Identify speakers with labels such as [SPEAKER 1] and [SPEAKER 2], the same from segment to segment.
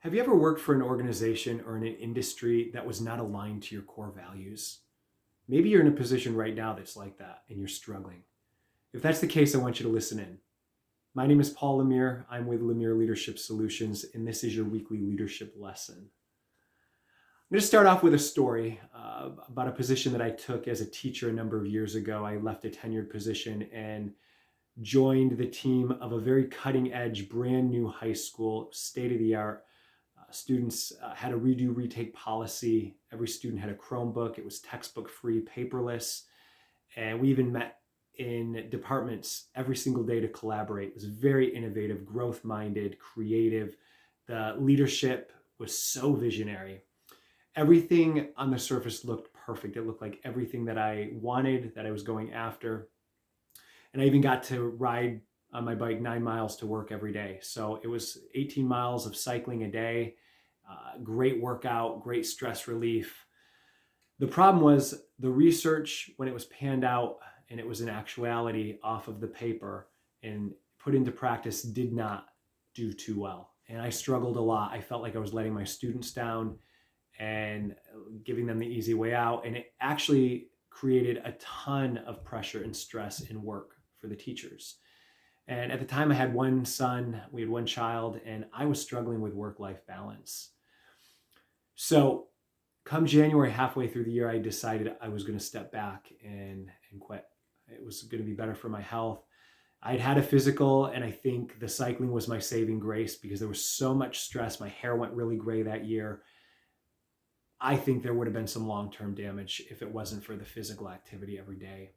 [SPEAKER 1] Have you ever worked for an organization or in an industry that was not aligned to your core values? Maybe you're in a position right now that's like that and you're struggling. If that's the case, I want you to listen in. My name is Paul Lemire. I'm with Lemire Leadership Solutions, and this is your weekly leadership lesson. I'm going to start off with a story about a position that I took as a teacher a number of years ago. I left a tenured position and joined the team of a very cutting edge, brand new high school, state of the art. Students had a redo retake policy. Every student had a Chromebook. It was textbook free, paperless. And we even met in departments every single day to collaborate. It was very innovative, growth minded, creative. The leadership was so visionary. Everything on the surface looked perfect. It looked like everything that I wanted, that I was going after. And I even got to ride on my bike 9 miles to work every day. So it was 18 miles of cycling a day, great workout, great stress relief. The problem was the research, when it was panned out and it was in actuality off of the paper and put into practice, did not do too well. And I struggled a lot. I felt like I was letting my students down and giving them the easy way out. And it actually created a ton of pressure and stress in work for the teachers. And at the time I had one son, we had one child, and I was struggling with work-life balance. So come January, halfway through the year, I decided I was going to step back and quit. It was going to be better for my health. I'd had a physical, and I think the cycling was my saving grace because there was so much stress. My hair went really gray that year. I think there would have been some long-term damage if it wasn't for the physical activity every day.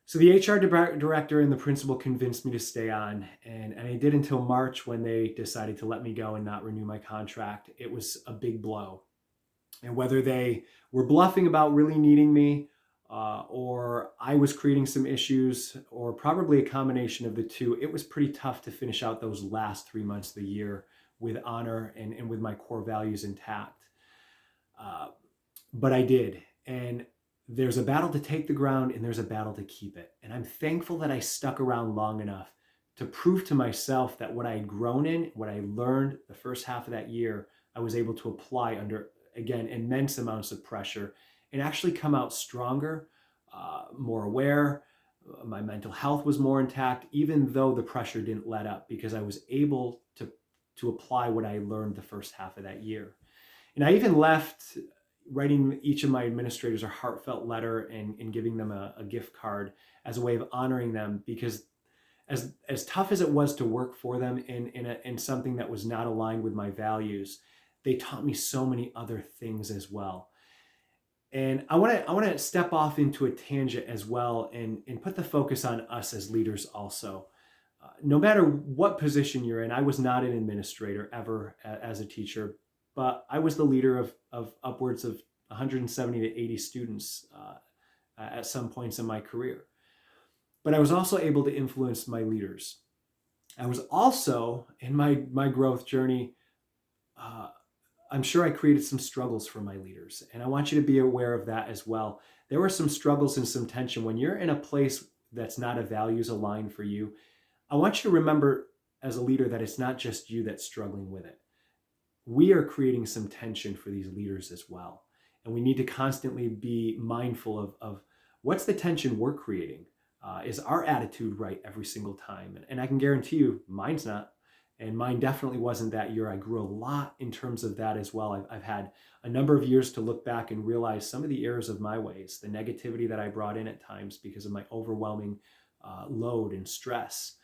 [SPEAKER 1] So the HR director and the principal convinced me to stay on, and I did until March when they decided to let me go and not renew my contract. It was a big blow. And whether they were bluffing about really needing me, or I was creating some issues, or probably a combination of the two, it was pretty tough to finish out those last 3 months of the year with honor and with my core values intact. But I did. And there's a battle to take the ground and there's a battle to keep it. And I'm thankful that I stuck around long enough to prove to myself that what I had grown in, what I learned the first half of that year, I was able to apply under, again, immense amounts of pressure and actually come out stronger, more aware. My mental health was more intact, even though the pressure didn't let up, because I was able to apply what I learned the first half of that year. And I even left writing each of my administrators a heartfelt letter and giving them a gift card as a way of honoring them, because as tough as it was to work for them in something that was not aligned with my values, they taught me so many other things as well. And I want to step off into a tangent as well and put the focus on us as leaders also. No matter what position you're in, I was not an administrator ever as a teacher, but I was the leader of upwards of 170 to 80 students at some points in my career. But I was also able to influence my leaders. I was also, in my growth journey, I'm sure I created some struggles for my leaders. And I want you to be aware of that as well. There were some struggles and some tension. When you're in a place that's not a values aligned for you, I want you to remember as a leader that it's not just you that's struggling with it. We are creating some tension for these leaders as well. And we need to constantly be mindful of what's the tension we're creating. Is our attitude right every single time? And I can guarantee you mine's not. And mine definitely wasn't that year. I grew a lot in terms of that as well. I've had a number of years to look back and realize some of the errors of my ways, the negativity that I brought in at times because of my overwhelming load and stress.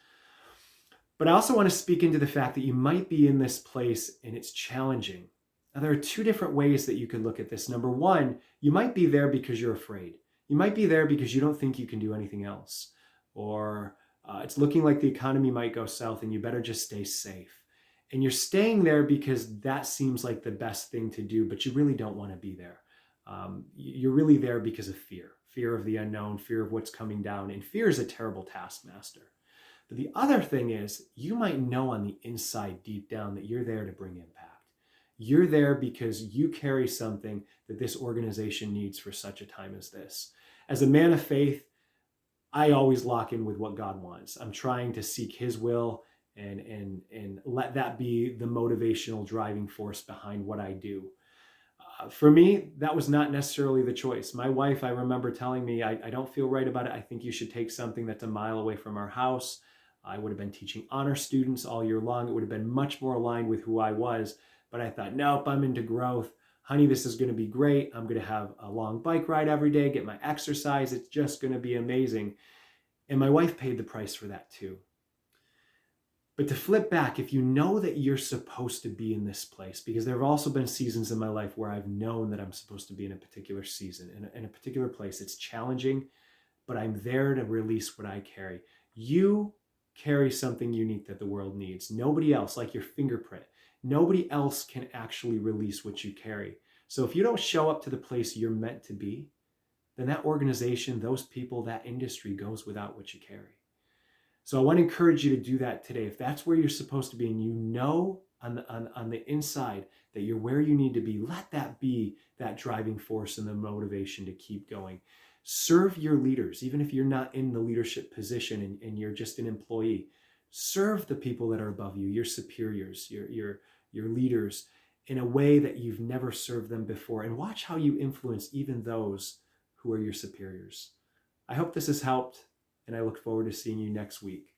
[SPEAKER 1] But I also want to speak into the fact that you might be in this place and it's challenging. Now, there are two different ways that you can look at this. Number one, you might be there because you're afraid. You might be there because you don't think you can do anything else. Or it's looking like the economy might go south and you better just stay safe. And you're staying there because that seems like the best thing to do, but you really don't want to be there. You're really there because of fear of the unknown, fear of what's coming down. And fear is a terrible taskmaster. But the other thing is, you might know on the inside, deep down, that you're there to bring impact. You're there because you carry something that this organization needs for such a time as this. As a man of faith, I always lock in with what God wants. I'm trying to seek His will and let that be the motivational driving force behind what I do. For me, that was not necessarily the choice. My wife, I remember telling me, I don't feel right about it. I think you should take something that's a mile away from our house. I would have been teaching honor students all year long. It would have been much more aligned with who I was. But I thought, nope, I'm into growth. Honey, this is going to be great. I'm going to have a long bike ride every day, get my exercise. It's just going to be amazing. And my wife paid the price for that too. But to flip back, if you know that you're supposed to be in this place, because there have also been seasons in my life where I've known that I'm supposed to be in a particular season, in a particular place. It's challenging, but I'm there to release what I carry. You carry something unique that the world needs. Nobody else, like your fingerprint, nobody else can actually release what you carry. So if you don't show up to the place you're meant to be, then that organization, those people, that industry goes without what you carry. So I want to encourage you to do that today. If that's where you're supposed to be and you know on the inside that you're where you need to be, let that be that driving force and the motivation to keep going. Serve your leaders, even if you're not in the leadership position and you're just an employee. Serve the people that are above you, your superiors, your leaders, in a way that you've never served them before. And watch how you influence even those who are your superiors. I hope this has helped, and I look forward to seeing you next week.